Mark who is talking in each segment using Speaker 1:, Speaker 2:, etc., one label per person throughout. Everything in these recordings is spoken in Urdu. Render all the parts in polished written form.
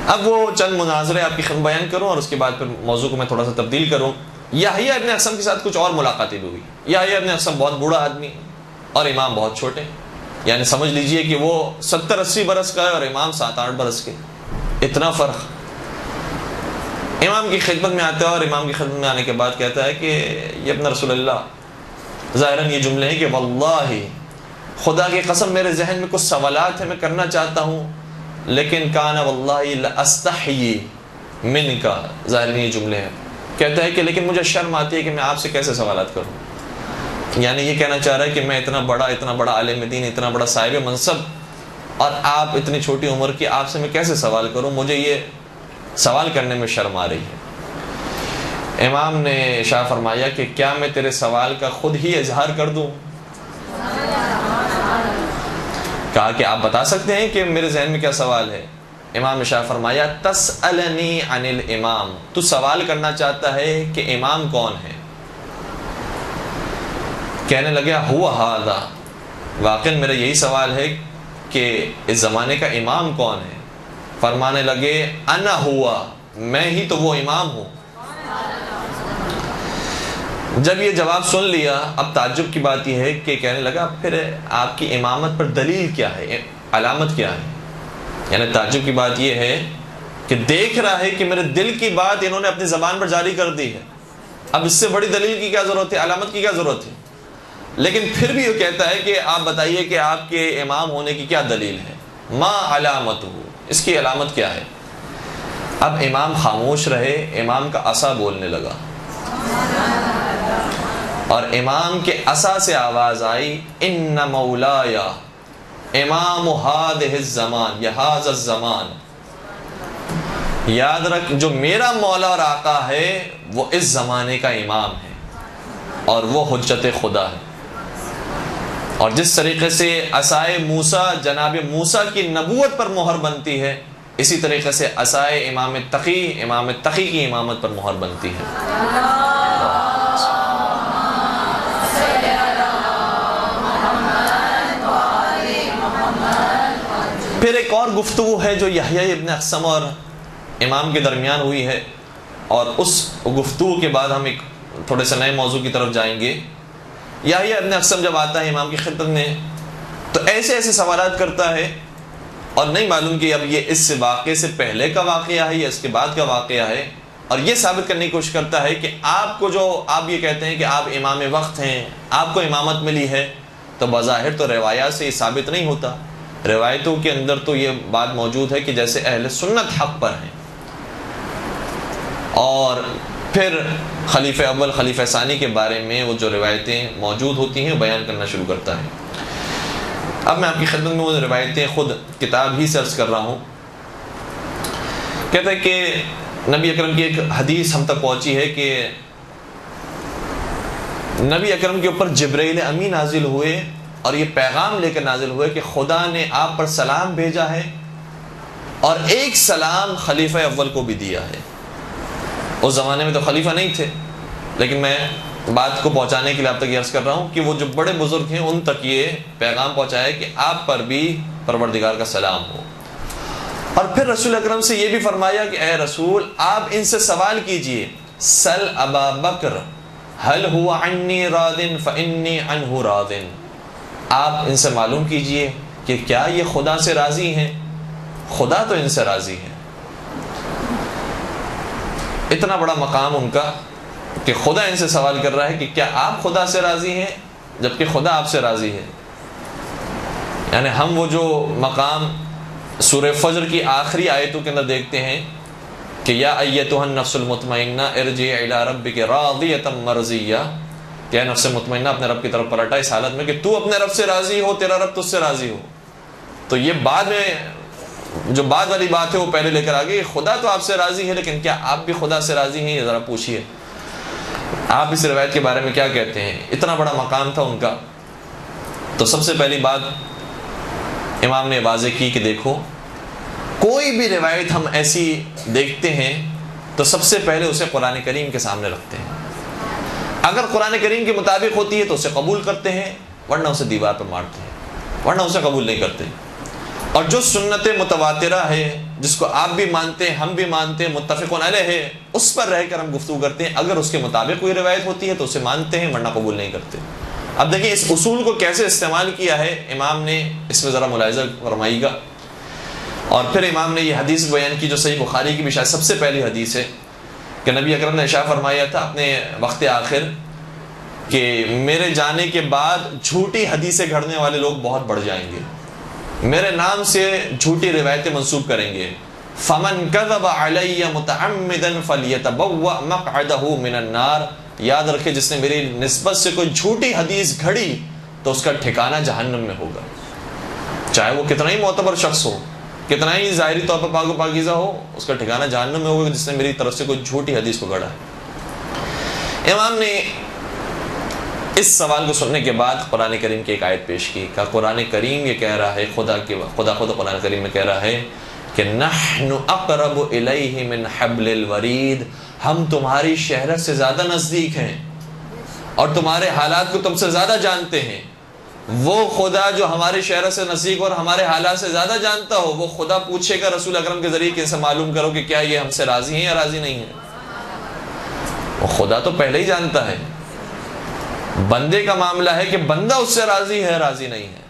Speaker 1: اب وہ چند مناظرے آپ کی خدمت بیان کروں اور اس کے بعد پھر موضوع کو میں تھوڑا سا تبدیل کروں. یحییٰ ابن اقسم کے ساتھ کچھ اور ملاقاتیں بھی ہوئی. یحییٰ ابن اقسم بہت بوڑھا آدمی اور امام بہت چھوٹے، یعنی سمجھ لیجئے کہ وہ 70-80 برس کا ہے اور امام 7-8 برس کے، اتنا فرق. امام کی خدمت میں آتا ہے اور امام کی خدمت میں آنے کے بعد کہتا ہے کہ یہ ابن رسول اللہ، ظاہراً یہ جملے ہیں کہ واللہ خدا کی قسم میرے ذہن میں کچھ سوالات ہیں میں کرنا چاہتا ہوں، لیکن کان واللہ لاستحیی منک، ظاہراً یہ جملے ہیں. کہتا ہے کہ لیکن مجھے شرم آتی ہے کہ میں آپ سے کیسے سوالات کروں. یعنی یہ کہنا چاہ رہا ہے کہ میں اتنا بڑا عالم دین، اتنا بڑا صاحب منصب، اور آپ اتنی چھوٹی عمر کی، آپ سے میں کیسے سوال کروں، مجھے یہ سوال کرنے میں شرم آ رہی ہے. امام نے ارشاد فرمایا کہ کیا میں تیرے سوال کا خود ہی اظہار کر دوں؟ کہا کہ آپ بتا سکتے ہیں کہ میرے ذہن میں کیا سوال ہے. امام نے ارشاد فرمایا تسألنی عن الامام، تو سوال کرنا چاہتا ہے کہ امام کون ہے. کہنے لگا ہوا ھذا، واقعاً میرا یہی سوال ہے کہ اس زمانے کا امام کون ہے. فرمانے لگے انا ہوا، میں ہی تو وہ امام ہوں. جب یہ جواب سن لیا، اب تعجب کی بات یہ ہے کہ کہنے لگا پھر آپ کی امامت پر دلیل کیا ہے، علامت کیا ہے. یعنی تعجب کی بات یہ ہے کہ دیکھ رہا ہے کہ میرے دل کی بات انہوں نے اپنی زبان پر جاری کر دی ہے، اب اس سے بڑی دلیل کی کیا ضرورت ہے، علامت کی کیا ضرورت ہے. لیکن پھر بھی یہ کہتا ہے کہ آپ بتائیے کہ آپ کے امام ہونے کی کیا دلیل ہے، ما علامتہ، اس کی علامت کیا ہے. اب امام خاموش رہے، امام کا عصا بولنے لگا، اور امام کے عصا سے آواز آئی ان مولاي امام هذه الزمان یا هذا الزمان. یاد رکھ جو میرا مولا اور آقا ہے وہ اس زمانے کا امام ہے اور وہ حجت خدا ہے. اور جس طریقے سے عصائے موسیٰ جناب موسیٰ کی نبوت پر مہر بنتی ہے، اسی طریقے سے عصائے امام تقی کی امامت پر مہر بنتی ہے. پھر ایک اور گفتگو ہے جو یحییٰ ابن اقسم اور امام کے درمیان ہوئی ہے، اور اس گفتگو کے بعد ہم ایک تھوڑے سے نئے موضوع کی طرف جائیں گے. یحییٰ ابن اقسم جب آتا ہے امام کی خدمت میں تو ایسے سوالات کرتا ہے، اور نہیں معلوم کہ اب یہ اس واقعے سے پہلے کا واقعہ ہے یا اس کے بعد کا واقعہ ہے، اور یہ ثابت کرنے کی کوشش کرتا ہے کہ آپ کو جو آپ یہ کہتے ہیں کہ آپ امام وقت ہیں، آپ کو امامت ملی ہے، تو بظاہر تو روایات سے یہ ثابت نہیں ہوتا. روایتوں کے اندر تو یہ بات موجود ہے کہ جیسے اہل سنت حق پر ہیں. اور پھر خلیفہ اول خلیفہ ثانی کے بارے میں وہ جو روایتیں موجود ہوتی ہیں بیان کرنا شروع کرتا ہے. اب میں آپ کی خدمت میں وہ روایتیں خود کتاب ہی سرچ کر رہا ہوں. کہتا ہے کہ نبی اکرم کی ایک حدیث ہم تک پہنچی ہے کہ نبی اکرم کے اوپر جبرائیل امین نازل ہوئے اور یہ پیغام لے کر نازل ہوئے کہ خدا نے آپ پر سلام بھیجا ہے اور ایک سلام خلیفہ اول کو بھی دیا ہے. اس زمانے میں تو خلیفہ نہیں تھے، لیکن میں بات کو پہنچانے کے لیے آپ تک یہ عرض کر رہا ہوں کہ وہ جو بڑے بزرگ ہیں ان تک یہ پیغام پہنچائے کہ آپ پر بھی پروردگار کا سلام ہو. اور پھر رسول اکرم سے یہ بھی فرمایا کہ اے رسول آپ ان سے سوال کیجئے، سل ابا بکر هل هو عنی راض فانی عنہ راض. آپ ان سے معلوم کیجئے کہ کیا یہ خدا سے راضی ہیں، خدا تو ان سے راضی ہے. اتنا بڑا مقام ان کا کہ خدا ان سے سوال کر رہا ہے کہ کیا آپ خدا سے راضی ہیں، جبکہ خدا آپ سے راضی ہے. یعنی ہم وہ جو مقام سورہ فجر کی آخری آیتوں کے اندر دیکھتے ہیں کہ یا ایتها النفس المطمئنہ ارجعی الی ربک راضیۃ مرضیہ، کہ نفس مطمئنہ اپنے رب کی طرف پلٹا اس حالت میں کہ تو اپنے رب سے راضی ہو، تیرا رب تجھ سے راضی ہو. تو یہ بعد میں جو بعد والی بات ہے وہ پہلے لے کر آگے. خدا تو آپ سے راضی ہے، لیکن کیا آپ بھی خدا سے راضی ہیں؟ یہ ذرا پوچھیے. آپ اس روایت کے بارے میں کیا کہتے ہیں؟ اتنا بڑا مقام تھا ان کا. تو سب سے پہلی بات امام نے واضح کی کہ دیکھو کوئی بھی روایت ہم ایسی دیکھتے ہیں تو سب سے پہلے اسے قرآن کریم کے سامنے رکھتے ہیں. اگر قرآن کریم کے مطابق ہوتی ہے تو اسے قبول کرتے ہیں، ورنہ اسے دیوار پر مارتے ہیں، ورنہ اسے قبول نہیں کرتے. اور جو سنت متواترہ ہے جس کو آپ بھی مانتے ہیں ہم بھی مانتے ہیں، متفقون علیہ ہے، اس پر رہ کر ہم گفتگو کرتے ہیں. اگر اس کے مطابق کوئی روایت ہوتی ہے تو اسے مانتے ہیں، ورنہ قبول نہیں کرتے. اب دیکھیں اس اصول کو کیسے استعمال کیا ہے امام نے، اس میں ذرا ملاحظہ فرمائیے گا. اور پھر امام نے یہ حدیث بیان کی جو صحیح بخاری کی بھی شاید سب سے پہلی حدیث ہے کہ نبی اکرم نے ارشاد فرمایا تھا اپنے وقت آخر کہ میرے جانے کے بعد جھوٹی حدیثیں گھڑنے والے لوگ بہت بڑھ جائیں گے، میرے نام سے جھوٹی روایتیں منسوب کریں گے. فمن کذب علی متعمدا فلیتبوأ مقعدہ من النار. یاد رکھے جس نے میری نسبت سے کوئی جھوٹی حدیث گھڑی تو اس کا ٹھکانہ جہنم میں ہوگا، چاہے وہ کتنا ہی معتبر شخص ہو، کتنا ہی ظاہری طور پر پاک و پاکیزہ ہو، اس کا ٹھکانہ جہنم میں ہوگا جس نے میری طرف سے کوئی جھوٹی حدیث کو گھڑا ہے. امام نے اس سوال کو سننے کے بعد قرآن کریم کی ایک آیت پیش کی. کہ قرآن کریم یہ کہہ رہا ہے، خدا خود قرآن کریم میں کہہ رہا ہے کہ نحن اقرب الیہ من حبل الورید، ہم تمہاری شہرت سے زیادہ نزدیک ہیں اور تمہارے حالات کو تم سے زیادہ جانتے ہیں. وہ خدا جو ہمارے شہرت سے نزدیک اور ہمارے حالات سے زیادہ جانتا ہو، وہ خدا پوچھے گا رسول اکرم کے ذریعے کہ ان سے معلوم کرو کہ کیا یہ ہم سے راضی ہیں یا راضی نہیں ہیں. وہ خدا تو پہلے ہی جانتا ہے. بندے کا معاملہ ہے کہ بندہ اس سے راضی ہے راضی نہیں ہے.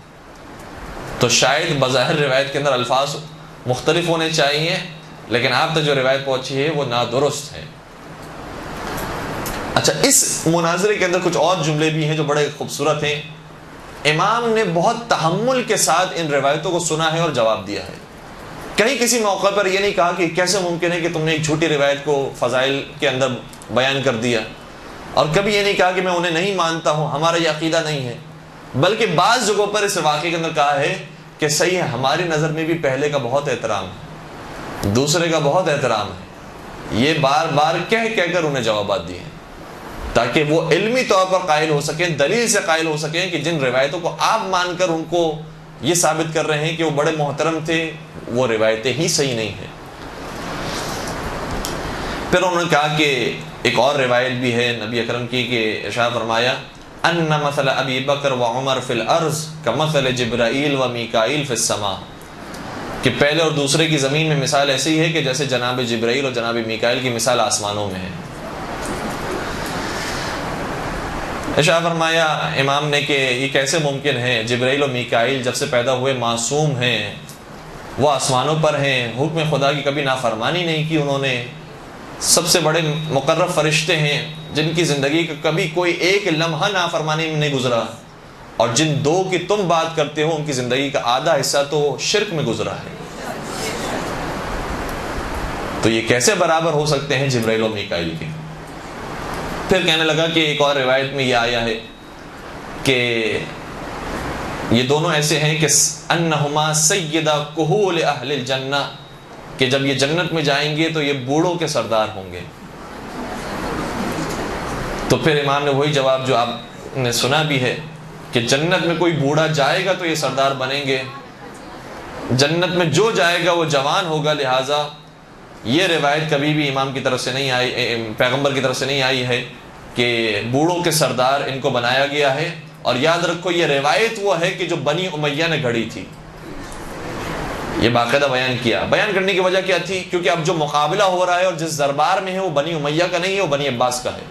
Speaker 1: تو شاید بظاہر روایت کے اندر الفاظ مختلف ہونے چاہیے، لیکن آپ تک جو روایت پہنچی ہے وہ نادرست ہے. اچھا، اس مناظرے کے اندر کچھ اور جملے بھی ہیں جو بڑے خوبصورت ہیں. امام نے بہت تحمل کے ساتھ ان روایتوں کو سنا ہے اور جواب دیا ہے. کہیں کسی موقع پر یہ نہیں کہا کہ کیسے ممکن ہے کہ تم نے ایک جھوٹی روایت کو فضائل کے اندر بیان کر دیا، اور کبھی یہ نہیں کہا کہ میں انہیں نہیں مانتا ہوں، ہمارا یہ عقیدہ نہیں ہے. بلکہ بعض جگہوں پر اس واقعے کے اندر کہا ہے کہ صحیح ہے، ہماری نظر میں بھی پہلے کا بہت احترام ہے، دوسرے کا بہت احترام ہے. یہ بار بار کہہ کر انہیں جوابات دیے ہیں تاکہ وہ علمی طور پر قائل ہو سکیں، دلیل سے قائل ہو سکیں کہ جن روایتوں کو آپ مان کر ان کو یہ ثابت کر رہے ہیں کہ وہ بڑے محترم تھے، وہ روایتیں ہی صحیح نہیں ہیں. پھر انہوں نے کہا کہ ایک اور روایت بھی ہے نبی اکرم کی کہ ارشاد فرمایا ان مثل ابی بکر و عمر فی الارض کمثل جبرائیل و میکائیل فی السماء، کہ پہلے اور دوسرے کی زمین میں مثال ایسی ہے کہ جیسے جناب جبرائیل اور جناب میکائیل کی مثال آسمانوں میں ہے. ارشاد فرمایا امام نے کہ یہ کیسے ممکن ہے، جبرائیل اور میکائیل جب سے پیدا ہوئے معصوم ہیں، وہ آسمانوں پر ہیں، حکم خدا کی کبھی نافرمانی نہیں کی انہوں نے، سب سے بڑے مقرب فرشتے ہیں جن کی زندگی کا کبھی کوئی ایک لمحہ نافرمانی میں نہیں گزرا، اور جن دو کی تم بات کرتے ہو ان کی زندگی کا آدھا حصہ تو شرک میں گزرا ہے. تو یہ کیسے برابر ہو سکتے ہیں جبرائیل اور میکائیل کے؟ پھر کہنے لگا کہ ایک اور روایت میں یہ آیا ہے کہ یہ دونوں ایسے ہیں کہ انہما سیدہ کہول اہل الجنہ، کہ جب یہ جنت میں جائیں گے تو یہ بوڑھوں کے سردار ہوں گے. تو پھر امام نے وہی جواب جو آپ نے سنا بھی ہے کہ جنت میں کوئی بوڑھا جائے گا تو یہ سردار بنیں گے، جنت میں جو جائے گا وہ جوان ہوگا. لہٰذا یہ روایت کبھی بھی امام کی طرف سے نہیں آئی، پیغمبر کی طرف سے نہیں آئی ہے کہ بوڑھوں کے سردار ان کو بنایا گیا ہے. اور یاد رکھو یہ روایت وہ ہے کہ جو بنی امیہ نے گھڑی تھی، یہ باقاعدہ بیان کیا. بیان کرنے کی وجہ کیا تھی؟ کیونکہ اب جو مقابلہ ہو رہا ہے اور جس دربار میں ہے وہ بنی امیہ کا نہیں ہے، وہ بنی عباس کا ہے.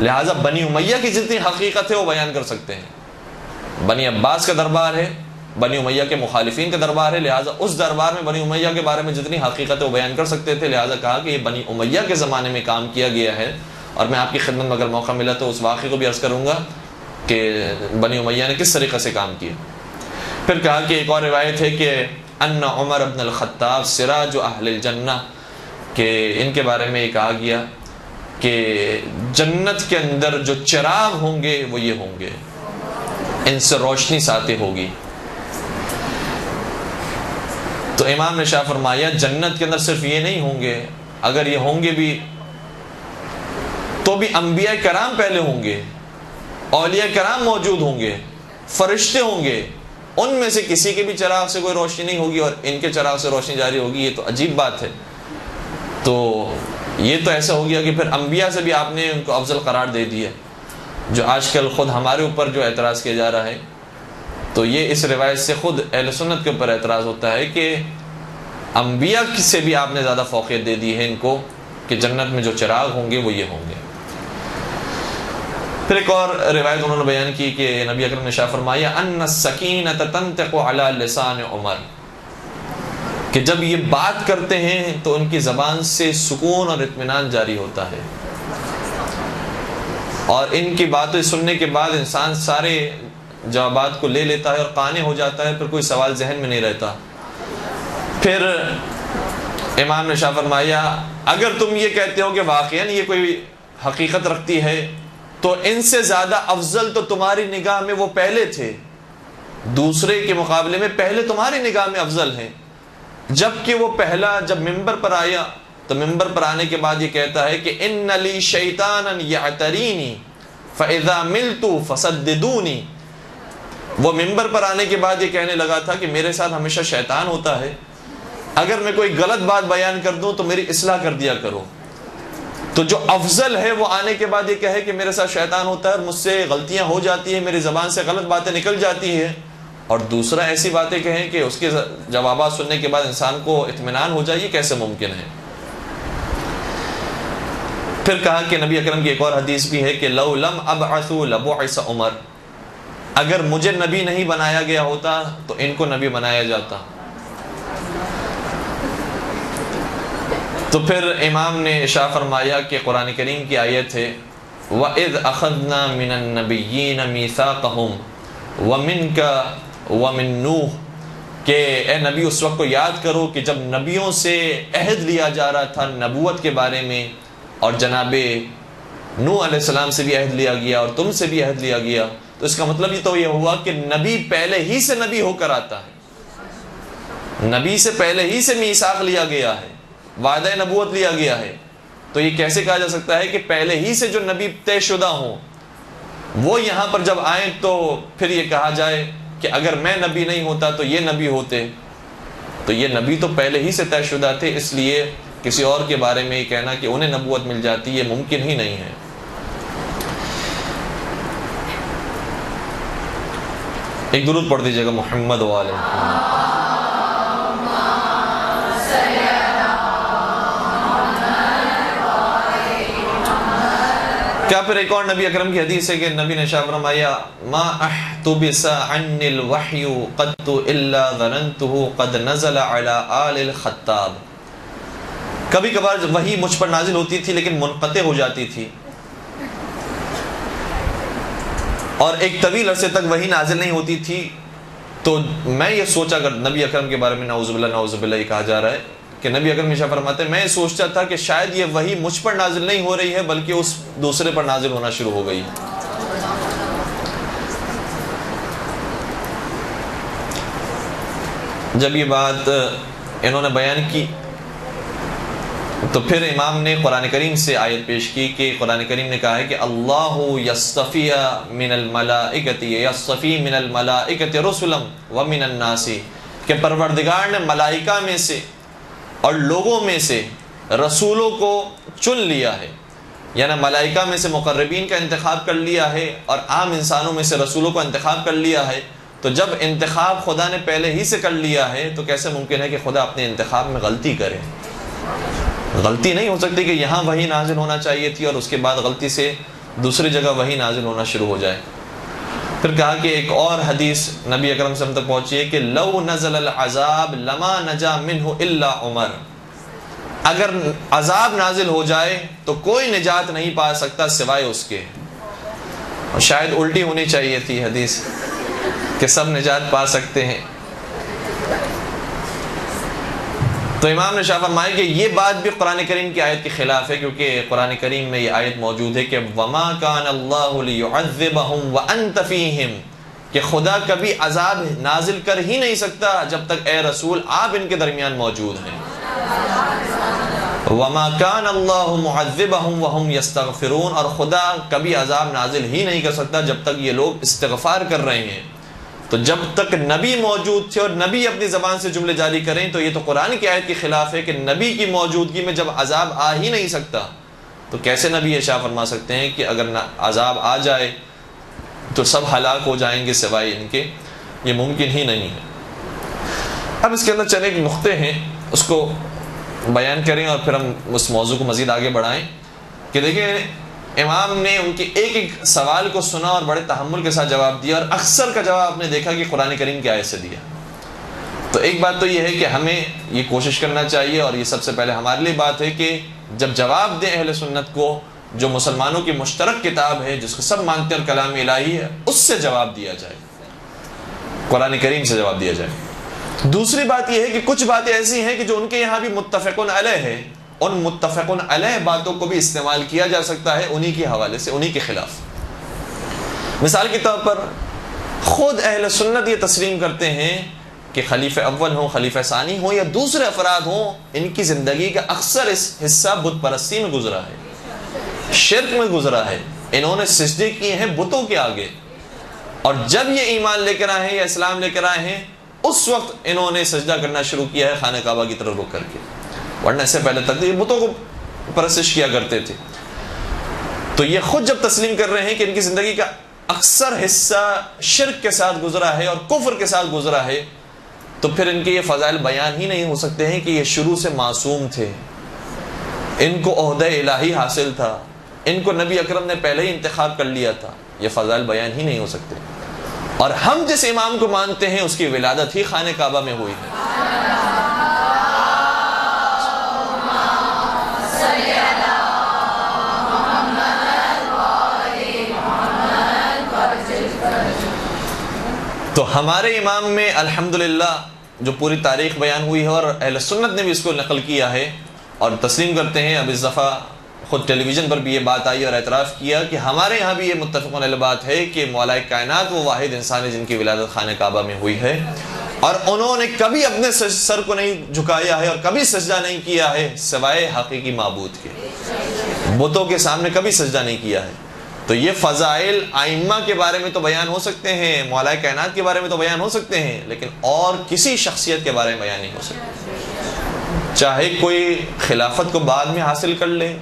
Speaker 1: لہٰذا بنی امیہ کی جتنی حقیقت ہے وہ بیان کر سکتے ہیں. بنی عباس کا دربار ہے، بنی امیہ کے مخالفین کا دربار ہے، لہٰذا اس دربار میں بنی امیہ کے بارے میں جتنی حقیقت ہے وہ بیان کر سکتے تھے. لہٰذا کہا کہ یہ بنی امیہ کے زمانے میں کام کیا گیا ہے. اور میں آپ کی خدمت میں اگر موقع ملا تو اس واقعے کو بھی عرض کروں گا کہ بنی امیہ نے کس طریقے سے کام کیا. پھر کہا کہ ایک اور روایت ہے کہ ان عمر ابن الخطاب سراج اہل الجنہ، کہ ان کے بارے میں یہ کہا گیا کہ جنت کے اندر جو چراغ ہوں گے وہ یہ ہوں گے، ان سے روشنی ساطع ہوگی. تو امام نے شاہ فرمایا جنت کے اندر صرف یہ نہیں ہوں گے، اگر یہ ہوں گے بھی تو بھی انبیاء کرام پہلے ہوں گے، اولیاء کرام موجود ہوں گے، فرشتے ہوں گے، ان میں سے کسی کے بھی چراغ سے کوئی روشنی نہیں ہوگی اور ان کے چراغ سے روشنی جاری ہوگی. یہ تو عجیب بات ہے. تو یہ تو ایسا ہو گیا کہ پھر انبیاء سے بھی آپ نے ان کو افضل قرار دے دیا، جو آج کل خود ہمارے اوپر جو اعتراض کیا جا رہا ہے. تو یہ اس روایت سے خود اہل سنت کے اوپر اعتراض ہوتا ہے کہ انبیاء سے بھی آپ نے زیادہ فوقیت دے دی ہے ان کو کہ جنت میں جو چراغ ہوں گے وہ یہ ہوں گے۔ پھر ایک اور روایت انہوں نے بیان کی کہ نبی اکرم نے شاہ فرمایا ان السکینۃ تنطق علی لسان عمر، کہ جب یہ بات کرتے ہیں تو ان کی زبان سے سکون اور اطمینان جاری ہوتا ہے، اور ان کی باتیں سننے کے بعد انسان سارے جوابات کو لے لیتا ہے اور قانع ہو جاتا ہے، پھر کوئی سوال ذہن میں نہیں رہتا۔ پھر امام نے شاہ فرمایا اگر تم یہ کہتے ہو کہ واقعاً یہ کوئی حقیقت رکھتی ہے تو ان سے زیادہ افضل تو تمہاری نگاہ میں وہ پہلے تھے، دوسرے کے مقابلے میں پہلے تمہاری نگاہ میں افضل ہیں۔ جبکہ وہ پہلا جب ممبر پر آیا تو ممبر پر آنے کے بعد یہ کہتا ہے کہ ان لی شیطانا یعترینی فاذا ملت فسددونی، وہ ممبر پر آنے کے بعد یہ کہنے لگا تھا کہ میرے ساتھ ہمیشہ شیطان ہوتا ہے، اگر میں کوئی غلط بات بیان کر دوں تو میری اصلاح کر دیا کرو۔ تو جو افضل ہے وہ آنے کے بعد یہ کہے کہ میرے ساتھ شیطان ہوتا ہے اور مجھ سے غلطیاں ہو جاتی ہیں، میری زبان سے غلط باتیں نکل جاتی ہیں، اور دوسرا ایسی باتیں کہیں کہ اس کے جوابات سننے کے بعد انسان کو اطمینان ہو جائے، یہ کیسے ممکن ہے؟ پھر کہا کہ نبی اکرم کی ایک اور حدیث بھی ہے کہ لو لم ابعث لبعث عمر، اگر مجھے نبی نہیں بنایا گیا ہوتا تو ان کو نبی بنایا جاتا۔ تو پھر امام نے ارشاد فرمایا کہ قرآن کریم کی آیت ہے وَإِذْ أَخَذْنَا مِنَ النَّبِيِّينَ مِيثَاقَهُمْ وَمِنْكَ وَمِنْ نُوحٍ، کہ اے نبی اس وقت کو یاد کرو کہ جب نبیوں سے عہد لیا جا رہا تھا نبوت کے بارے میں، اور جناب نوح علیہ السلام سے بھی عہد لیا گیا اور تم سے بھی عہد لیا گیا، تو اس کا مطلب یہ ہوا کہ نبی پہلے ہی سے نبی ہو کر آتا ہے، نبی سے پہلے ہی سے میثاق لیا گیا ہے، وعدہ نبوت لیا گیا ہے۔ تو یہ کیسے کہا جا سکتا ہے کہ پہلے ہی سے جو نبی طے شدہ ہوں وہ یہاں پر جب آئیں تو پھر یہ کہا جائے کہ اگر میں نبی نہیں ہوتا تو یہ نبی ہوتے؟ تو یہ نبی تو پہلے ہی سے طے شدہ تھے، اس لیے کسی اور کے بارے میں یہ کہنا کہ انہیں نبوت مل جاتی یہ ممکن ہی نہیں ہے۔ ایک درود پڑھ دیجیے گا محمد وآل محمد۔ کیا پھر ایک اور نبی اکرم کی حدیث ہے کہ نبی نے شاہ فرمایا ما احتبس عنی الوحی قط الا ظننته قد نزل علی آل الخطاب، کبھی کبھار وحی مجھ پر نازل ہوتی تھی لیکن منقطع ہو جاتی تھی، اور ایک طویل عرصے تک وحی نازل نہیں ہوتی تھی، تو میں یہ سوچا کر نبی اکرم کے بارے میں نعوذ باللہ یہ کہا جا رہا ہے کہ نبی اکرم ہمیشہ فرماتے ہیں میں سوچتا تھا کہ شاید یہ وحی مجھ پر نازل نہیں ہو رہی ہے بلکہ اس دوسرے پر نازل ہونا شروع ہو گئی۔ جب یہ بات انہوں نے بیان کی تو پھر امام نے قرآن کریم سے آیت پیش کی کہ قرآن کریم نے کہا ہے کہ اللہ یصطفی من الملائکۃ یصطفی من الملائکۃ رسلا ومن الناس، کہ پروردگار نے ملائکہ میں سے اور لوگوں میں سے رسولوں کو چن لیا ہے، یعنی ملائکہ میں سے مقربین کا انتخاب کر لیا ہے اور عام انسانوں میں سے رسولوں کو انتخاب کر لیا ہے۔ تو جب انتخاب خدا نے پہلے ہی سے کر لیا ہے تو کیسے ممکن ہے کہ خدا اپنے انتخاب میں غلطی کرے؟ غلطی نہیں ہو سکتی کہ یہاں وحی نازل ہونا چاہیے تھی اور اس کے بعد غلطی سے دوسری جگہ وحی نازل ہونا شروع ہو جائے۔ پھر کہا کہ ایک اور حدیث نبی اکرم صلی اللہ علیہ وسلم تک پہنچی ہے کہ لو نزل العذاب لما نجا منہ الا عمر، اگر عذاب نازل ہو جائے تو کوئی نجات نہیں پا سکتا سوائے اس کے، اور شاید الٹی ہونی چاہیے تھی حدیث کہ سب نجات پا سکتے ہیں۔ تو امام نے شاہ فرمایا کہ یہ بات بھی قرآن کریم کی آیت کے خلاف ہے، کیونکہ قرآن کریم میں یہ آیت موجود ہے کہ وَمَا كَانَ اللَّهُ لِيُعَذِّبَهُمْ وَأَنْتَ فِيهِمْ، کہ خدا کبھی عذاب نازل کر ہی نہیں سکتا جب تک اے رسول آپ ان کے درمیان موجود ہیں۔ وَمَا كَانَ اللَّهُ مُعَذِّبَهُمْ وَهُمْ يَسْتَغْفِرُونَ، اور خدا کبھی عذاب نازل ہی نہیں کر سکتا جب تک یہ لوگ استغفار کر رہے ہیں۔ تو جب تک نبی موجود تھے اور نبی اپنی زبان سے جملے جاری کریں تو یہ تو قرآن کی آیت کے خلاف ہے کہ نبی کی موجودگی میں جب عذاب آ ہی نہیں سکتا تو کیسے نبی ارشاد فرما سکتے ہیں کہ اگر عذاب آ جائے تو سب ہلاک ہو جائیں گے سوائے ان کے؟ یہ ممکن ہی نہیں ہے۔ اب اس کے اندر چند ایک نقطے ہیں اس کو بیان کریں اور پھر ہم اس موضوع کو مزید آگے بڑھائیں کہ دیکھیں امام نے ان کے ایک ایک سوال کو سنا اور بڑے تحمل کے ساتھ جواب دیا، اور اکثر کا جواب آپ نے دیکھا کہ قرآن کریم کی آیت سے دیا۔ تو ایک بات تو یہ ہے کہ ہمیں یہ کوشش کرنا چاہیے، اور یہ سب سے پہلے ہمارے لیے بات ہے کہ جب جواب دیں اہل سنت کو، جو مسلمانوں کی مشترک کتاب ہے جس کو سب مانتے ہیں اور کلام الہی ہے، اس سے جواب دیا جائے، قرآن کریم سے جواب دیا جائے۔ دوسری بات یہ ہے کہ کچھ باتیں ایسی ہیں کہ جو ان کے یہاں بھی متفقن علیہ ہے، ان متفقن علیہ باتوں کو بھی استعمال کیا جا سکتا ہے انہی کے حوالے سے، انہی کے خلاف۔ مثال کے طور پر خود اہل سنت یہ تسلیم کرتے ہیں کہ خلیفہ اول ہوں، خلیفہ ثانی ہوں یا دوسرے افراد ہوں، ان کی زندگی کا اکثر حصہ بت پرستی میں گزرا ہے، شرک میں گزرا ہے، انہوں نے سجدے کیے ہیں بتوں کے آگے، اور جب یہ ایمان لے کر آئے ہیں یا اسلام لے کر آئے ہیں اس وقت انہوں نے سجدہ کرنا شروع کیا ہے خانہ کعبہ کی طرف رخ کر کے، ورنہ اس سے پہلے تک یہ بتوں کو پرستش کیا کرتے تھے۔ تو یہ خود جب تسلیم کر رہے ہیں کہ ان کی زندگی کا اکثر حصہ شرک کے ساتھ گزرا ہے اور کفر کے ساتھ گزرا ہے، تو پھر ان کے یہ فضائل بیان ہی نہیں ہو سکتے ہیں کہ یہ شروع سے معصوم تھے، ان کو عہدہ الہی حاصل تھا، ان کو نبی اکرم نے پہلے ہی انتخاب کر لیا تھا، یہ فضائل بیان ہی نہیں ہو سکتے۔ اور ہم جس امام کو مانتے ہیں اس کی ولادت ہی خانہ کعبہ میں ہوئی ہے۔ تو ہمارے امام میں الحمدللہ جو پوری تاریخ بیان ہوئی ہے، اور اہل سنت نے بھی اس کو نقل کیا ہے اور تسلیم کرتے ہیں، اب اس دفعہ خود ٹیلی ویژن پر بھی یہ بات آئی اور اعتراف کیا کہ ہمارے یہاں بھی یہ متفقون علیہ بات ہے کہ مولا کائنات وہ واحد انسان ہے جن کی ولادت خانہ کعبہ میں ہوئی ہے، اور انہوں نے کبھی اپنے سر کو نہیں جھکایا ہے اور کبھی سجدہ نہیں کیا ہے سوائے حقیقی معبود کے، بتوں کے سامنے کبھی سجدہ نہیں کیا ہے۔ تو یہ فضائل ائمہ کے بارے میں تو بیان ہو سکتے ہیں، مولا کائنات کے بارے میں تو بیان ہو سکتے ہیں، لیکن اور کسی شخصیت کے بارے میں بیان نہیں ہو سکتے، چاہے کوئی خلافت کو بعد میں حاصل کر لے،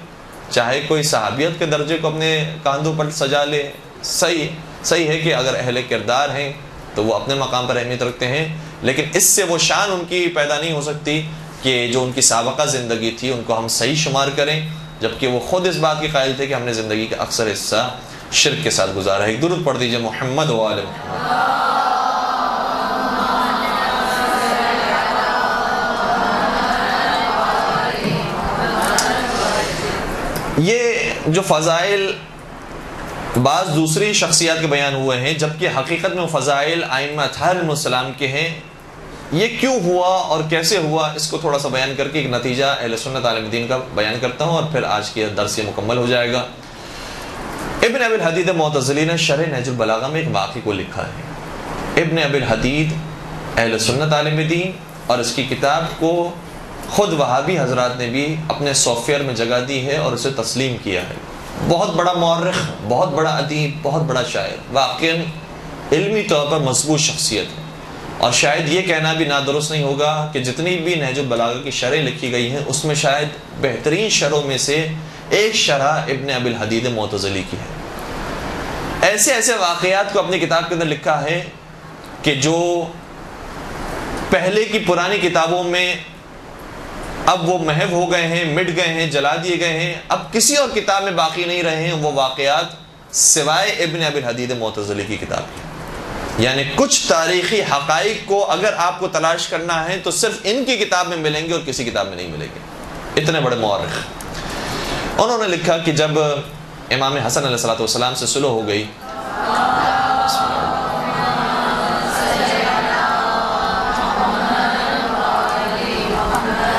Speaker 1: چاہے کوئی صحابیت کے درجے کو اپنے کاندھوں پر سجا لے، صحیح ہے کہ اگر اہل کردار ہیں تو وہ اپنے مقام پر اہمیت رکھتے ہیں، لیکن اس سے وہ شان ان کی پیدا نہیں ہو سکتی کہ جو ان کی سابقہ زندگی تھی ان کو ہم صحیح شمار کریں، جبکہ وہ خود اس بات کے قائل تھے کہ ہم نے زندگی کا اکثر حصہ شرک کے ساتھ گزارا ہے۔ ایک درود پڑھ دیجئے محمد و آل محمد۔ یہ جو فضائل بعض دوسری شخصیات کے بیان ہوئے ہیں، جبکہ حقیقت میں وہ فضائل ائمہ اطہار علیہ السلام کے ہیں، یہ کیوں ہوا اور کیسے ہوا اس کو تھوڑا سا بیان کر کے ایک نتیجہ اہل سنت عالم دین کا بیان کرتا ہوں، اور پھر آج کی درس یہ مکمل ہو جائے گا۔ ابن ابی الحدید معتزلی نے شرح نہج البلاغہ میں ایک واقعے کو لکھا ہے۔ ابن ابی الحدید اہل سنت عالم دین، اور اس کی کتاب کو خود وہابی حضرات نے بھی اپنے سافٹ ویئر میں جگہ دی ہے اور اسے تسلیم کیا ہے۔ بہت بڑا مورخ، بہت بڑا ادیب، بہت بڑا شاعر، واقعاً علمی طور پر مضبوط شخصیت ہے، اور شاید یہ کہنا بھی نادرست نہیں ہوگا کہ جتنی بھی نہج البلاغہ کی شرح لکھی گئی ہیں اس میں شاید بہترین شرحوں میں سے ایک شرح ابن ابی الحدید معتزلی کی ہے۔ ایسے ایسے واقعات کو اپنی کتاب کے اندر لکھا ہے کہ جو پہلے کی پرانی کتابوں میں اب وہ محو ہو گئے ہیں، مٹ گئے ہیں، جلا دیے گئے ہیں، اب کسی اور کتاب میں باقی نہیں رہے ہیں وہ واقعات سوائے ابن ابی الحدید معتزلی کی کتاب کی۔ یعنی کچھ تاریخی حقائق کو اگر آپ کو تلاش کرنا ہے تو صرف ان کی کتاب میں ملیں گے اور کسی کتاب میں نہیں ملیں گے۔ اتنے بڑے مورخ۔ انہوں نے لکھا کہ جب امام حسن علیہ السلام سے صلح ہو گئی،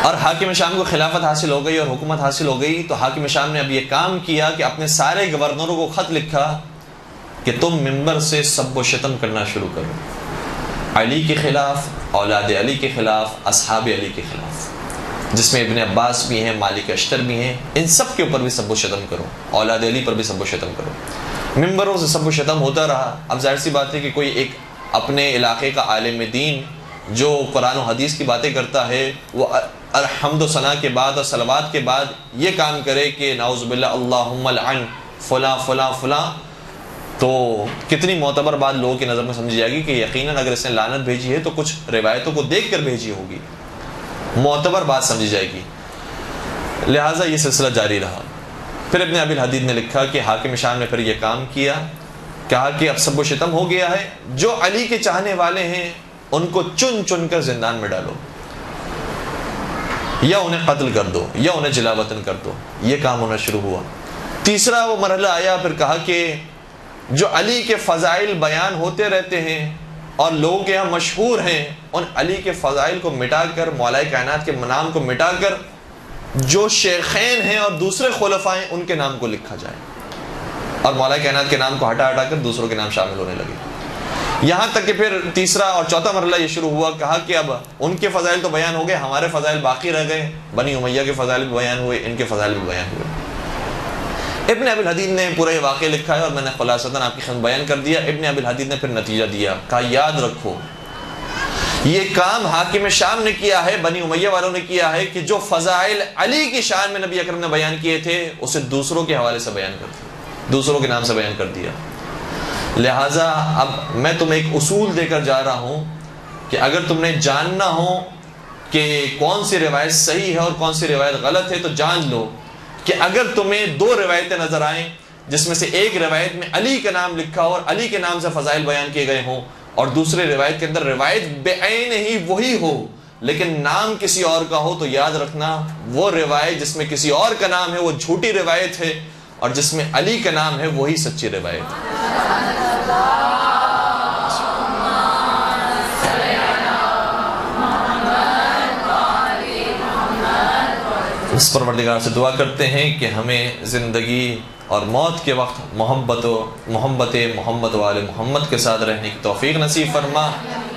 Speaker 1: اور حاکم شام کو خلافت حاصل ہو گئی اور حکومت حاصل ہو گئی، تو حاکم شام نے اب یہ کام کیا کہ اپنے سارے گورنروں کو خط لکھا کہ تم منبر سے سب و شتم کرنا شروع کرو، علی کے خلاف، اولاد علی کے خلاف، اصحاب علی کے خلاف، جس میں ابن عباس بھی ہیں، مالک اشتر بھی ہیں، ان سب کے اوپر بھی سب و شتم کرو، اولاد علی پر بھی سب و شتم کرو۔ منبروں سے سب و شتم ہوتا رہا۔ اب ظاہر سی بات ہے کہ کوئی ایک اپنے علاقے کا عالم دین جو قرآن و حدیث کی باتیں کرتا ہے، وہ الحمد و ثنا کے بعد اور صلوات کے بعد یہ کام کرے کہ نعوذ باللہ اللہم لعن فلاں فلاں فلاں، تو کتنی معتبر بات لوگوں کی نظر میں سمجھی جائے گی کہ یقیناً اگر اس نے لعنت بھیجی ہے تو کچھ روایتوں کو دیکھ کر بھیجی ہوگی۔ معتبر بات سمجھی جائے گی. لہٰذا یہ سلسلہ جاری رہا. پھر ابن ابی الحدید نے لکھا کہ حاکم شام نے پھر یہ کام کیا, کہا کہ اب سب و شتم ہو گیا ہے, جو علی کے چاہنے والے ہیں ان کو چن چن کر زندان میں ڈالو, یا انہیں قتل کر دو, یا انہیں جلا وطن کر دو. یہ کام ہونا شروع ہوا. تیسرا وہ مرحلہ آیا, پھر کہا کہ جو علی کے فضائل بیان ہوتے رہتے ہیں اور لوگوں کے یہاں مشہور ہیں, ان علی کے فضائل کو مٹا کر, مولا کائنات کے نام کو مٹا کر, جو شیخین ہیں اور دوسرے خلفاء ہیں ان کے نام کو لکھا جائے, اور مولا کائنات کے نام کو ہٹا ہٹا کر دوسروں کے نام شامل ہونے لگے. یہاں تک کہ پھر تیسرا اور چوتھا مرحلہ یہ شروع ہوا, کہا کہ اب ان کے فضائل تو بیان ہو گئے, ہمارے فضائل باقی رہ گئے. بنی امیہ کے فضائل بھی بیان ہوئے, ان کے فضائل بھی بیان ہوئے. ابن ابی الحدید نے پورا یہ واقعہ لکھا ہے اور میں نے خلاصتاً آپ کی خدمت بیان کر دیا. ابن ابی الحدید نے پھر نتیجہ دیا, کہا یاد رکھو یہ کام حاکم شام نے کیا ہے, بنی امیہ والوں نے کیا ہے, کہ جو فضائل علی کی شان میں نبی اکرم نے بیان کیے تھے اسے دوسروں کے حوالے سے بیان کر دیا, دوسروں کے نام سے بیان کر دیا. لہٰذا اب میں تمہیں ایک اصول دے کر جا رہا ہوں کہ اگر تم نے جاننا ہو کہ کون سی روایت صحیح ہے اور کون سی روایت غلط ہے, تو جان لو کہ اگر تمہیں دو روایتیں نظر آئیں جس میں سے ایک روایت میں علی کا نام لکھا ہو اور علی کے نام سے فضائل بیان کیے گئے ہوں, اور دوسرے روایت کے اندر روایت بعین ہی وہی ہو لیکن نام کسی اور کا ہو, تو یاد رکھنا وہ روایت جس میں کسی اور کا نام ہے وہ جھوٹی روایت ہے, اور جس میں علی کا نام ہے وہی سچی روایت ہے. اس پروردگار سے دعا کرتے ہیں کہ ہمیں زندگی اور موت کے وقت محبت محمد و آل محمد کے ساتھ رہنے کی توفیق نصیب فرما,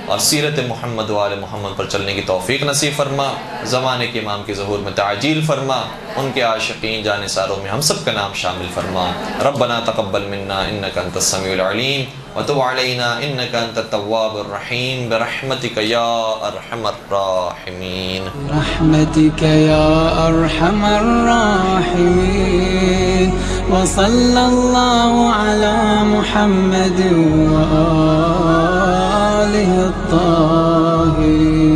Speaker 1: اور سیرت محمد و آل محمد پر چلنے کی توفیق نصیب فرما. زمانے کے امام کے ظہور میں تعجیل فرما, ان کے عاشقین جانثاروں میں ہم سب کا نام شامل فرما. ربنا تقبل منا انک انت السمیع العلیم وتب علینا انک انت التواب الرحیم برحمتک یا ارحم الراحمین.
Speaker 2: برحمتک یا ارحم الراحمین. وصلی اللہ علی محمد وآلہ الطاہرین.